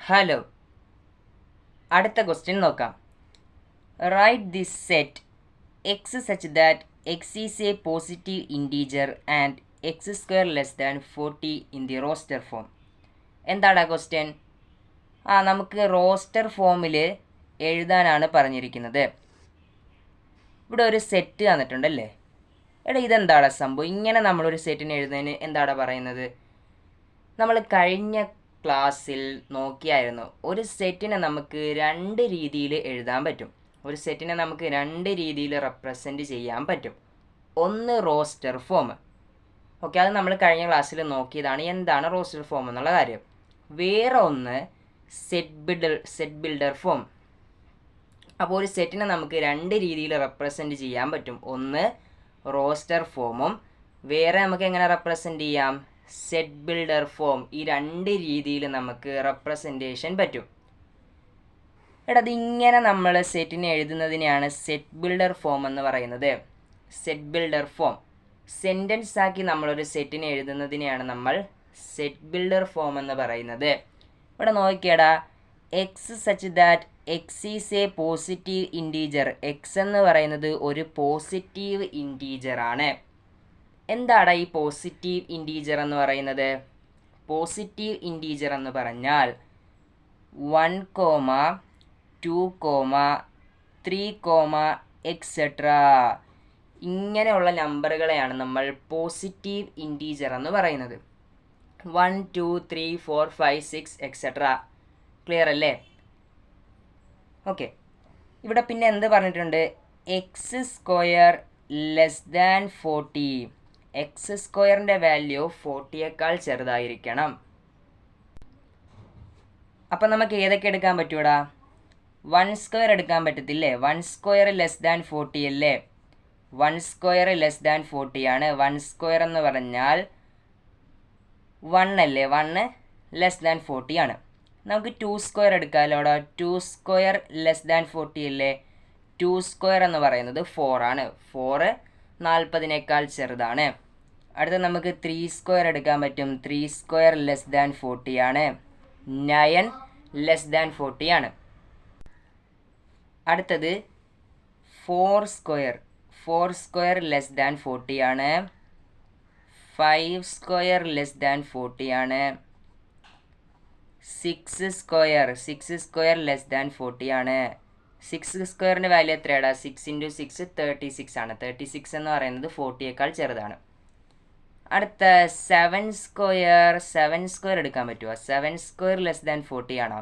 Hello, അടുത്ത question നോക്കാം. Write this set X such that X is a positive integer and X square less than 40 in the roster form. എന്താണ് ആ question? നമുക്ക് roster ഫോമിൽ എഴുതാനാണ് പറഞ്ഞിരിക്കുന്നത്. ഇവിടെ ഒരു സെറ്റ് തന്നിട്ടുണ്ടല്ലേ. ഇതെന്താണ് സംഭവം? ഇങ്ങനെ നമ്മളൊരു സെറ്റിന് എഴുതുന്നതിന് എന്താണ് പറയുന്നത്? നമ്മൾ കഴിഞ്ഞ ക്ലാസ്സിൽ നോക്കിയായിരുന്നു, ഒരു സെറ്റിനെ നമുക്ക് രണ്ട് രീതിയിൽ എഴുതാൻ പറ്റും. ഒരു സെറ്റിനെ നമുക്ക് രണ്ട് രീതിയിൽ റെപ്രസെൻറ്റ് ചെയ്യാൻ പറ്റും. ഒന്ന് റോസ്റ്റർ ഫോം. ഓക്കെ, അത് നമ്മൾ കഴിഞ്ഞ ക്ലാസ്സിൽ നോക്കിയതാണ്, എന്താണ് റോസ്റ്റർ ഫോം എന്നുള്ള കാര്യം. വേറെ ഒന്ന് സെറ്റ് ബിൽഡർ ഫോം. അപ്പോൾ ഒരു സെറ്റിനെ നമുക്ക് രണ്ട് രീതിയിൽ റെപ്രസെൻറ്റ് ചെയ്യാൻ പറ്റും. ഒന്ന് റോസ്റ്റർ ഫോമും വേറെ നമുക്ക് എങ്ങനെ റെപ്രസെൻറ്റ് ചെയ്യാം? Set builder form. ഈ രണ്ട് രീതിയിൽ നമുക്ക് റെപ്രസെൻറ്റേഷൻ പറ്റും. അതിങ്ങനെ നമ്മൾ സെറ്റിനെ എഴുതുന്നതിനെയാണ് സെറ്റ് ബിൽഡർ ഫോം എന്ന് പറയുന്നത്. സെറ്റ് ബിൽഡർ ഫോം സെൻറ്റൻസ് ആക്കി നമ്മളൊരു സെറ്റിനെ എഴുതുന്നതിനെയാണ് നമ്മൾ സെറ്റ് ബിൽഡർ ഫോം എന്ന് പറയുന്നത്. ഇവിടെ നോക്കിയടാ, x such that X is a positive integer. X എന്ന് പറയുന്നത് ഒരു പോസിറ്റീവ് ഇൻറ്റീജർ ആണ്. എന്താണ് ഈ പോസിറ്റീവ് ഇൻറ്റീജർ എന്ന് പറയുന്നത്? പോസിറ്റീവ് ഇൻറ്റീജർ എന്ന് പറഞ്ഞാൽ 1, 2, 3, എക്സെട്ര ഇങ്ങനെയുള്ള നമ്പറുകളെയാണ് നമ്മൾ പോസിറ്റീവ് ഇൻറ്റീജർ എന്ന് പറയുന്നത്. 1, 2, 3, 4, 5, 6 എക്സെട്ര. ക്ലിയർ അല്ലേ? ഓക്കെ, ഇവിടെ പിന്നെ എന്ത് പറഞ്ഞിട്ടുണ്ട്? X square less than 40. X സ്ക്വയറിൻ്റെ വാല്യൂ 40യേക്കാൾ ചെറുതായിരിക്കണം. അപ്പം നമുക്ക് ഏതൊക്കെ എടുക്കാൻ പറ്റൂടാ? 1 സ്ക്വയർ എടുക്കാൻ പറ്റത്തില്ലേ? 1 സ്ക്വയർ ലെസ് ദാൻ 40 അല്ലേ? 1 സ്ക്വയർ ലെസ് ദാൻ 40 ആണ്. 1 സ്ക്വയർ എന്ന് പറഞ്ഞാൽ 1 അല്ലേ? 1 ലെസ് ദാൻ 40 ആണ്. നമുക്ക് 2 സ്ക്വയർ എടുക്കാമല്ലോ. 2 സ്ക്വയർ ലെസ് ദാൻ 40 അല്ലേ? 2 സ്ക്വയർ എന്ന് പറയുന്നത് 4 ആണ്. 4 40നേക്കാൾ ചെറുതാണ്. അടുത്ത നമുക്ക് 3 സ്ക്വയർ എടുക്കാൻ പറ്റും. 3 സ്ക്വയർ ലെസ് ദാൻ 40 ആണ്. 9 ലെസ് ദാൻ 40 ആണ്. അടുത്തത് 4 സ്ക്വയർ. 4 സ്ക്വയർ ലെസ് ദാൻ 40 ആണ്. 5 സ്ക്വയർ ലെസ് ദാൻ 40 ആണ്. 6 സ്ക്വയർ ലെസ് ദാൻ 40 ആണ്. 6 സ്ക്വയറിൻ്റെ വാല്യൂ എത്രയാടാ? 6 × 6 36 ആണ്. 36 എന്ന് പറയുന്നത് 40യേക്കാൾ ചെറുതാണ്. അടുത്ത 7 സ്ക്വയർ എടുക്കാൻ പറ്റുമോ? 7 സ്ക്വയർ ലെസ് ദാൻ 40 ആണോ?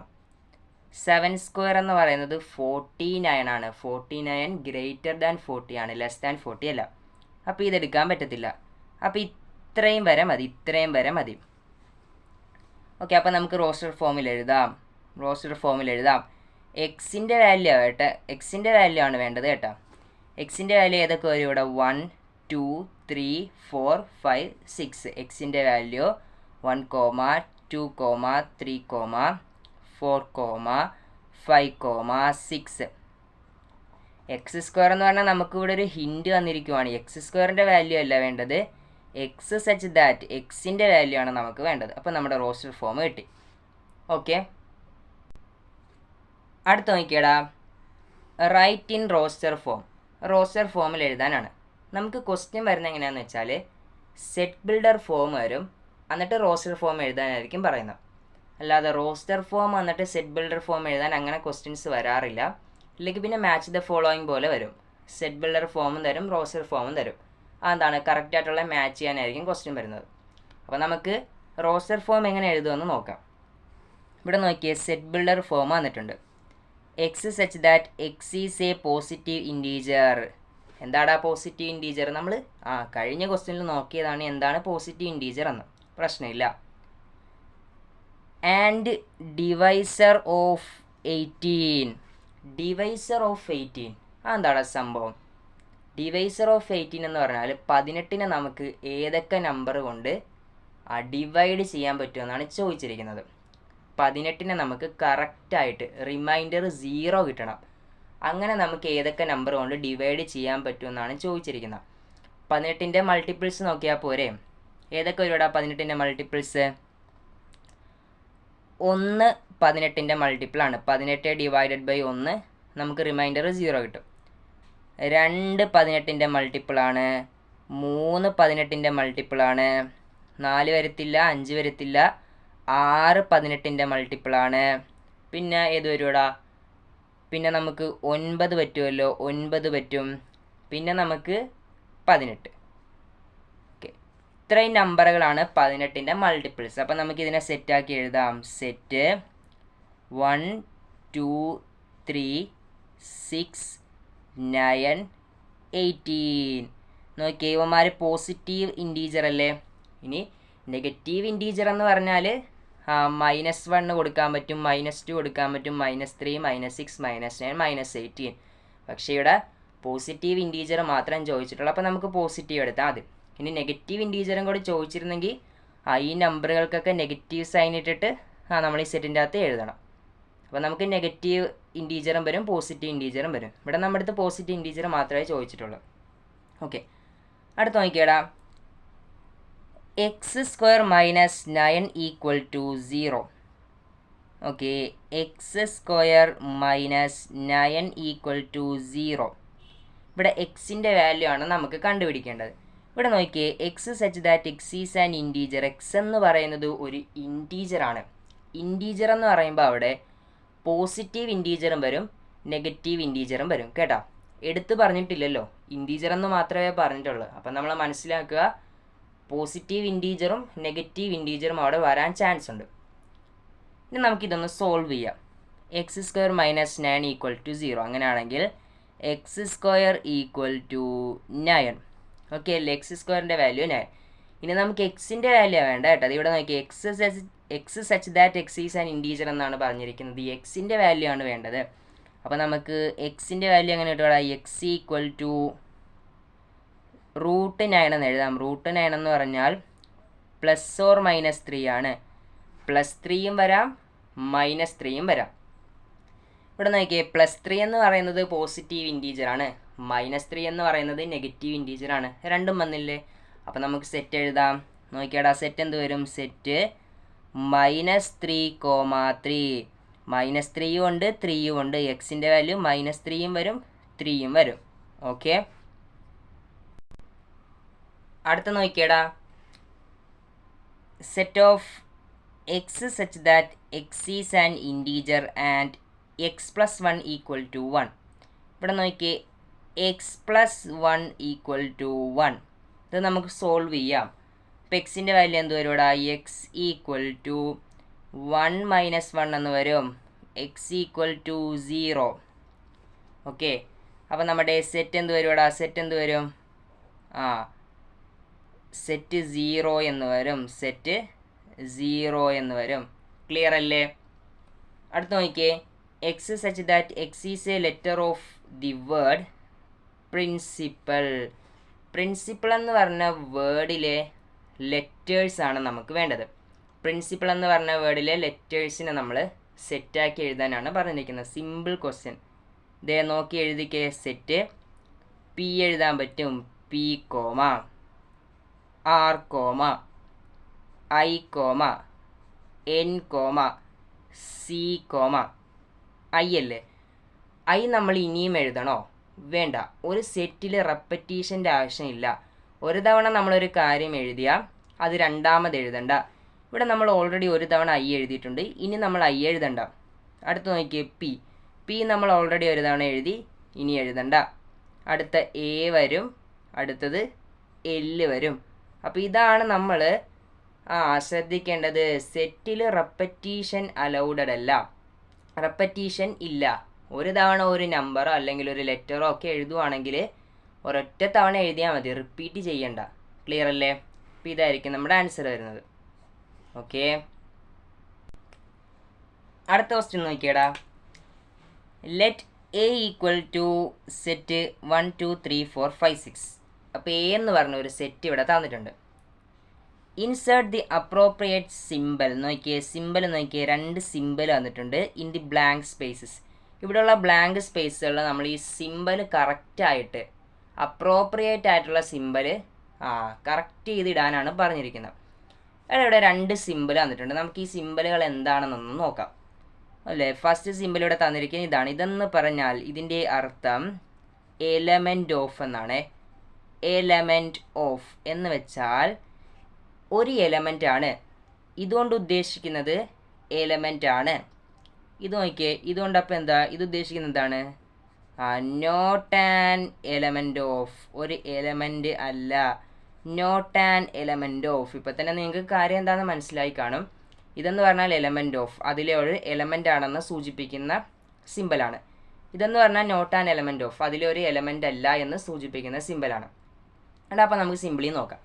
7 സ്ക്വയർ എന്ന് പറയുന്നത് 49 ആണ്. 49 ഗ്രേറ്റർ ദാൻ 40 ആണ്, ലെസ് ദാൻ 40 അല്ല. അപ്പോൾ ഇതെടുക്കാൻ പറ്റത്തില്ല. അപ്പോൾ ഇത്രയും വരെ മതി. ഓക്കെ, അപ്പോൾ നമുക്ക് റോസ്റ്റർ ഫോമിൽ എഴുതാം. എക്സിൻ്റെ വാല്യൂ ആവട്ടെ. എക്സിൻ്റെ വാല്യൂ ആണ് വേണ്ടത് കേട്ടോ. എക്സിൻ്റെ വാല്യൂ ഏതൊക്കെ വരും ഇവിടെ? 1, 2, 3, 4, 5, 6. എക്സിൻ്റെ വാല്യൂ 1, 2, 3, 4, 5, 6. എക്സ് സ്ക്വയർ എന്ന് പറഞ്ഞാൽ നമുക്കിവിടെ ഒരു ഹിൻറ്റ് വന്നിരിക്കുവാണ്. എക്സ് സ്ക്വയറിൻ്റെ വാല്യൂ അല്ല വേണ്ടത്, എക്സ് സച്ച് ദാറ്റ് എക്സിൻ്റെ വാല്യൂ ആണ് നമുക്ക് വേണ്ടത്. അപ്പോൾ നമ്മുടെ റോസ്റ്റർ ഫോം കിട്ടി. ഓക്കെ, അടുത്ത് നോക്കിയടാ, write in roster form. Roster ഫോമിൽ എഴുതാനാണ്. നമുക്ക് ക്വസ്റ്റ്യൻ വരുന്നത് എങ്ങനെയാണെന്ന് വെച്ചാൽ, സെറ്റ് ബിൽഡർ ഫോം വരും, എന്നിട്ട് റോസ്റ്റർ ഫോം എഴുതാനായിരിക്കും പറയുന്നത്. അല്ലാതെ റോസ്റ്റർ ഫോം എന്നിട്ട് സെറ്റ് ബിൽഡർ ഫോം എഴുതാൻ അങ്ങനെ ക്വസ്റ്റ്യൻസ് വരാറില്ല. ഇല്ലെങ്കിൽ പിന്നെ മാച്ച് ദ ഫോളോയിങ് പോലെ വരും. സെറ്റ് ബിൽഡർ ഫോമും തരും, റോസ്റ്റർ ഫോമും തരും. അതാണ് കറക്റ്റായിട്ടുള്ള മാച്ച് ചെയ്യാനായിരിക്കും ക്വസ്റ്റ്യൻ വരുന്നത്. അപ്പോൾ നമുക്ക് റോസ്റ്റർ ഫോം എങ്ങനെ എഴുതുമെന്ന് നോക്കാം. ഇവിടെ നോക്കിയേ, സെറ്റ് ബിൽഡർ ഫോം വന്നിട്ടുണ്ട്. X such that X is a positive integer. എന്താടാ പോസിറ്റീവ് ഇൻറ്റീജർ? നമ്മൾ കഴിഞ്ഞ ക്വസ്റ്റ്യനിൽ നോക്കിയതാണ് എന്താണ് പോസിറ്റീവ് ഇൻറ്റീജർ എന്ന്. പ്രശ്നമില്ല. And divisor of 18. Divisor of 18 എന്താടാ സംഭവം? ഡിവൈസർ ഓഫ് 18 എന്ന് പറഞ്ഞാൽ 18നെ നമുക്ക് ഏതൊക്കെ നമ്പർ കൊണ്ട് ഡിവൈഡ് ചെയ്യാൻ പറ്റുമെന്നാണ് ചോദിച്ചിരിക്കുന്നത്. 18നെ നമുക്ക് കറക്റ്റായിട്ട് റിമൈൻഡർ 0 കിട്ടണം. അങ്ങനെ നമുക്ക് ഏതൊക്കെ നമ്പർ കൊണ്ട് ഡിവൈഡ് ചെയ്യാൻ പറ്റുമെന്നാണ് ചോദിച്ചിരിക്കുന്നത്. 18ൻ്റെ മൾട്ടിപ്പിൾസ് നോക്കിയാൽ പോരെ? ഏതൊക്കെ വരുവാടാ 18ൻ്റെ മൾട്ടിപ്പിൾസ്? 1 18ൻ്റെ മൾട്ടിപ്പിളാണ്. 18 ഡിവൈഡഡ് ബൈ 1 നമുക്ക് റിമൈൻഡർ 0 കിട്ടും. 2 18ൻ്റെ മൾട്ടിപ്പിളാണ്. 3 18ൻ്റെ മൾട്ടിപ്പിളാണ്. 4 വരത്തില്ല, 5 വരത്തില്ല. 6 18ൻ്റെ മൾട്ടിപ്പിളാണ്. പിന്നെ ഏത് വരുവാടാ? പിന്നെ നമുക്ക് 9 പറ്റുമല്ലോ, 9 പറ്റും. പിന്നെ നമുക്ക് 18. ഓക്കെ, ഇത്രയും നമ്പറുകളാണ് 18ൻ്റെ മൾട്ടിപ്പിൾസ്. അപ്പം നമുക്കിതിനെ സെറ്റാക്കി എഴുതാം. സെറ്റ് 1 2 3 6 9 18. നോക്കിയേ, ഇവന്മാർ പോസിറ്റീവ് ഇൻറ്റീജർ അല്ലേ. ഇനി നെഗറ്റീവ് ഇൻറ്റീജർ എന്ന് പറഞ്ഞാൽ -1 കൊടുക്കാൻ പറ്റും, -2 കൊടുക്കാൻ പറ്റും, -3, -6, -9, -18. പക്ഷേ ഇവിടെ പോസിറ്റീവ് ഇൻറ്റീജർ മാത്രം ചോദിച്ചിട്ടുള്ളൂ. അപ്പോൾ നമുക്ക് പോസിറ്റീവ് എടുത്താൽ മതി. ഇനി നെഗറ്റീവ് ഇൻറ്റീജറും കൂടി ചോദിച്ചിരുന്നെങ്കിൽ ഈ നമ്പറുകൾക്കൊക്കെ നെഗറ്റീവ് സൈൻ ഇട്ടിട്ട് നമ്മൾ ഈ സെറ്റിൻ്റെ അകത്ത് എഴുതണം. അപ്പോൾ നമുക്ക് നെഗറ്റീവ് ഇൻറ്റീജറും വരും, പോസിറ്റീവ് ഇൻറ്റീജറും വരും. ഇവിടെ നമ്മുടെ അടുത്ത് പോസിറ്റീവ് ഇൻറ്റീജർ മാത്രമേ ചോദിച്ചിട്ടുള്ളൂ. ഓക്കെ, അടുത്ത് നോക്കിയേടാ. x² - 9 = 0. Okay, x² - 9 = 0. ഇവിടെ എക്സിൻ്റെ വാല്യൂ ആണ് നമുക്ക് കണ്ടുപിടിക്കേണ്ടത്. ഇവിടെ നോക്കിയേ, X such that X is an integer. X എന്ന് പറയുന്നത് ഒരു ഇൻറ്റീജറാണ്. ഇൻറ്റീജർ എന്ന് പറയുമ്പോൾ അവിടെ പോസിറ്റീവ് ഇൻറ്റീജറും വരും, നെഗറ്റീവ് ഇൻറ്റീജറും വരും. കേട്ടോ, എടുത്ത് പറഞ്ഞിട്ടില്ലല്ലോ, ഇൻറ്റീജർ എന്ന് മാത്രമേ പറഞ്ഞിട്ടുള്ളൂ. അപ്പം നമ്മൾ മനസ്സിലാക്കുക, പോസിറ്റീവ് ഇൻറ്റീജറും നെഗറ്റീവ് ഇൻറ്റീജറും അവിടെ വരാൻ ചാൻസ് ഉണ്ട്. ഇനി നമുക്കിതൊന്ന് സോൾവ് ചെയ്യാം. x² - 9 = 0. അങ്ങനെയാണെങ്കിൽ x² = 9. ഓക്കെ അല്ലേ, x²ൻ്റെ വാല്യൂ 9. ഇനി നമുക്ക് എക്സിൻ്റെ വാല്യൂ വേണ്ട കേട്ടോ. അത് ഇവിടെ നോക്കി, X such that X is an integer എന്നാണ് പറഞ്ഞിരിക്കുന്നത്. ഈ എക്സിൻ്റെ വാല്യൂ ആണ് വേണ്ടത്. അപ്പോൾ നമുക്ക് എക്സിൻ്റെ വാല്യൂ എങ്ങനെ കിട്ടുക? x = √9 എന്ന് എഴുതാം. √9 എന്ന് പറഞ്ഞാൽ +or -3 ആണ്. +3യും വരാം, -3യും വരാം. ഇവിടെ നോക്കിയേ, +3 എന്ന് പറയുന്നത് പോസിറ്റീവ് ഇൻറ്റീജറാണ്, -3 എന്ന് പറയുന്നത് നെഗറ്റീവ് ഇൻറ്റീജറാണ്. രണ്ടും വന്നില്ലേ? അപ്പോൾ നമുക്ക് സെറ്റ് എഴുതാം. നോക്കിയാടാ, സെറ്റ് എന്ത് വരും? സെറ്റ് -3, -3. -3യും ഉണ്ട്, 3യും ഉണ്ട്. എക്സിൻ്റെ വാല്യൂ -3യും വരും, 3യും വരും. ഓക്കെ, അടുത്ത നോക്കിയടാ. Set of x such that X is an integer and x + 1 = 1. ഇവിടെ നോക്കിയേ, x + 1 = 1. ഇത് നമുക്ക് സോൾവ് ചെയ്യാം. അപ്പോൾ എക്സിൻ്റെ വാല്യൂ എന്ത് വരും ഇവിടെ? x = 1 - 1 എന്ന് വരും. x = 0. ഓക്കെ, അപ്പോൾ നമ്മുടെ സെറ്റ് എന്ത് വരും ഇവിടെ? സെറ്റ് എന്ത് വരും? സെറ്റ് 0 എന്ന് വരും. സെറ്റ് 0 എന്ന് വരും. ക്ലിയർ അല്ലേ? അടുത്ത് നോക്കിയേ, x such that x is a letter of the word principal. Principle എന്ന് പറഞ്ഞ വേർഡിലെ ലെറ്റേഴ്സ് ആണ് നമുക്ക് വേണ്ടത്. പ്രിൻസിപ്പിൾ എന്ന് പറഞ്ഞ വേർഡിലെ ലെറ്റേഴ്സിനെ നമ്മൾ സെറ്റാക്കി എഴുതാനാണ് പറഞ്ഞിരിക്കുന്നത്. Simple question. ഇതേ നോക്കി എഴുതിക്കേ. സെറ്റ് പി എഴുതാൻ പറ്റും. P, R, I, N, C, I അല്ലേ? I നമ്മൾ ഇനിയും എഴുതണോ? വേണ്ട. ഒരു സെറ്റിൽ റെപ്പറ്റീഷൻ്റെ ആവശ്യമില്ല. ഒരു തവണ നമ്മളൊരു കാര്യം എഴുതിയാൽ അത് രണ്ടാമത് എഴുതണ്ട. ഇവിടെ നമ്മൾ ഓൾറെഡി ഒരു തവണ I എഴുതിയിട്ടുണ്ട്, ഇനി നമ്മൾ I എഴുതണ്ട. അടുത്ത് നോക്കിയേ, P നമ്മൾ ഓൾറെഡി ഒരു തവണ എഴുതി, ഇനി എഴുതണ്ട. അടുത്ത A വരും, അടുത്തത് L വരും. അപ്പോൾ ഇതാണ് നമ്മൾ ശ്രദ്ധിക്കേണ്ടത്. സെറ്റിൽ റെപ്പറ്റീഷൻ അലൗഡഡ് അല്ല, റെപ്പറ്റീഷൻ ഇല്ല. ഒരു തവണ ഒരു നമ്പറോ അല്ലെങ്കിൽ ഒരു ലെറ്ററോ ഒക്കെ എഴുതുവാണെങ്കിൽ ഒരൊറ്റ തവണ എഴുതിയാൽ മതി, റിപ്പീറ്റ് ചെയ്യണ്ട. ക്ലിയർ അല്ലേ? അപ്പോൾ ഇതായിരിക്കും നമ്മുടെ ആൻസർ വരുന്നത്. ഓക്കെ, അടുത്ത ക്വസ്റ്റ്യൻ നോക്കിയടാ. Let A = set 1 2 3 4 5 6. അപ്പോൾ A എന്ന് പറഞ്ഞ ഒരു സെറ്റ് ഇവിടെ തന്നിട്ടുണ്ട്. Insert the appropriate simple. നോക്കിയേ, സിമ്പിൾ നോക്കിയേ, 2 സിമ്പിൾ വന്നിട്ടുണ്ട് ഇൻ ദി ബ്ലാങ്ക് സ്പേസസ്. ഇവിടെയുള്ള ബ്ലാങ്ക് സ്പേസുകളിൽ നമ്മൾ ഈ സിമ്പിൾ കറക്റ്റായിട്ട് അപ്രോപ്രിയേറ്റ് ആയിട്ടുള്ള സിമ്പിൾ കറക്റ്റ് ചെയ്തിടാനാണ് പറഞ്ഞിരിക്കുന്നത്. ഇവിടെ 2 സിമ്പിൾ വന്നിട്ടുണ്ട്. നമുക്ക് ഈ സിമ്പിളുകൾ എന്താണെന്നൊന്ന് നോക്കാം. അല്ലേ? ഫസ്റ്റ് സിമ്പിൾ ഇവിടെ തന്നിരിക്കുന്നത് ഇതാണ്. ഇതെന്ന് പറഞ്ഞാൽ ഇതിൻ്റെ അർത്ഥം എലമെൻറ്റ് ഓഫ് എന്നാണ്. എലമെൻറ്റ് ഓഫ് എന്ന് വെച്ചാൽ ഒരു എലമെൻ്റ് ആണ്. ഇതുകൊണ്ട് ഉദ്ദേശിക്കുന്നത് എലമെൻ്റ് ആണ്. ഇത് നോക്കിയേ, ഇതുകൊണ്ട് അപ്പം എന്താ ഇത് ഉദ്ദേശിക്കുന്നത് എന്താണ്? നോട്ട് ആൻ എലമെൻ്റ് ഓഫ്, ഒരു എലമെൻ്റ് അല്ല, നോട്ട് ആൻ എലമെൻ്റ് ഓഫ്. ഇപ്പം തന്നെ നിങ്ങൾക്ക് കാര്യം എന്താണെന്ന് മനസ്സിലായി കാണും. ഇതെന്ന് പറഞ്ഞാൽ എലമെൻ്റ് ഓഫ്, അതിലെ ഒരു എലമെൻ്റ് ആണെന്ന് സൂചിപ്പിക്കുന്ന സിമ്പിളാണ്. ഇതെന്ന് പറഞ്ഞാൽ നോട്ട് ആൻ എലമെൻ്റ് ഓഫ്, അതിലെ ഒരു എലമെൻ്റ് അല്ല എന്ന് സൂചിപ്പിക്കുന്ന സിമ്പിളാണ്. എടാ അപ്പോൾ നമുക്ക് സിമ്പിളി നോക്കാം.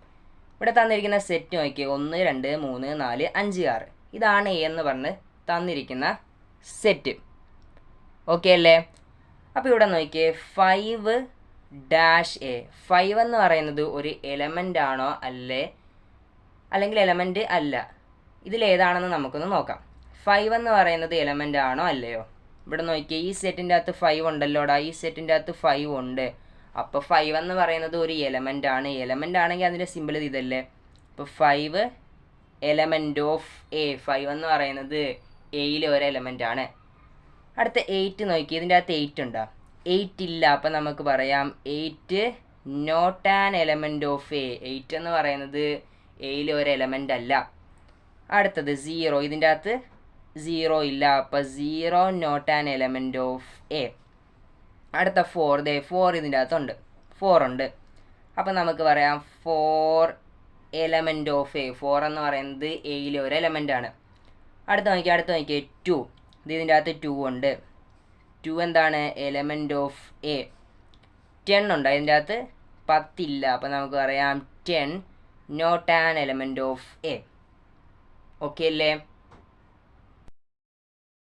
ഇവിടെ തന്നിരിക്കുന്ന സെറ്റ് നോക്കിയേ, 1 2 3 4 5 6. ഇതാണ് എ എന്ന് പറഞ്ഞ് തന്നിരിക്കുന്ന സെറ്റ്. ഓക്കെ അല്ലേ? അപ്പോൾ ഇവിടെ നോക്കിയേ 5 ഡാഷ് എ. 5 എന്ന് പറയുന്നത് ഒരു എലമെൻ്റ് ആണോ അല്ലേ, അല്ലെങ്കിൽ എലമെൻ്റ് അല്ല, ഇതിലേതാണെന്ന് നമുക്കൊന്ന് നോക്കാം. 5 എന്ന് പറയുന്നത് എലമെൻ്റ് ആണോ അല്ലയോ? ഇവിടെ നോക്കിയേ, ഈ സെറ്റിൻ്റെ അകത്ത് 5 ഉണ്ടല്ലോടാ, ഈ സെറ്റിൻ്റെ അകത്ത് 5 ഉണ്ട്. അപ്പോൾ 5 എന്ന് പറയുന്നത് ഒരു എലമെൻ്റ് ആണ്. എലമെൻ്റ് ആണെങ്കിൽ അതിൻ്റെ സിമ്പിൾ ഇതല്ലേ. അപ്പോൾ 5 എലമെൻ്റ് ഓഫ് എ. 5 എന്ന് പറയുന്നത് എയിലെ ഒരു എലമെൻ്റ് ആണ്. അടുത്ത 8 നോക്കി, ഇതിൻ്റെ അകത്ത് 8 ഉണ്ടോ? 8 ഇല്ല. അപ്പം നമുക്ക് പറയാം 8 not an element of A. 8 എന്ന് പറയുന്നത് എയിലെ ഒരു എലമെൻ്റ് അല്ല. അടുത്തത് 0, ഇതിൻ്റെ അകത്ത് 0 ഇല്ല. അപ്പോൾ 0 not an element of A. അടുത്ത 4, 4 ഇതിൻ്റെ അകത്തുണ്ട്, 4 ഉണ്ട്. അപ്പം നമുക്ക് പറയാം 4 എലമെൻ്റ് ഓഫ് എ. 4 എന്ന് പറയുന്നത് എയിലെ ഒരു എലമെൻ്റ് ആണ്. അടുത്ത നോക്കിയേ 2, ഇതിൻ്റെ അകത്ത് 2 ഉണ്ട്. 2 എന്താണ്? Element of A. 10 ഉണ്ട്, അതിൻ്റെ അകത്ത് 10 ഇല്ല. അപ്പം നമുക്ക് പറയാം 10 not an element of A. Okay അല്ലേ?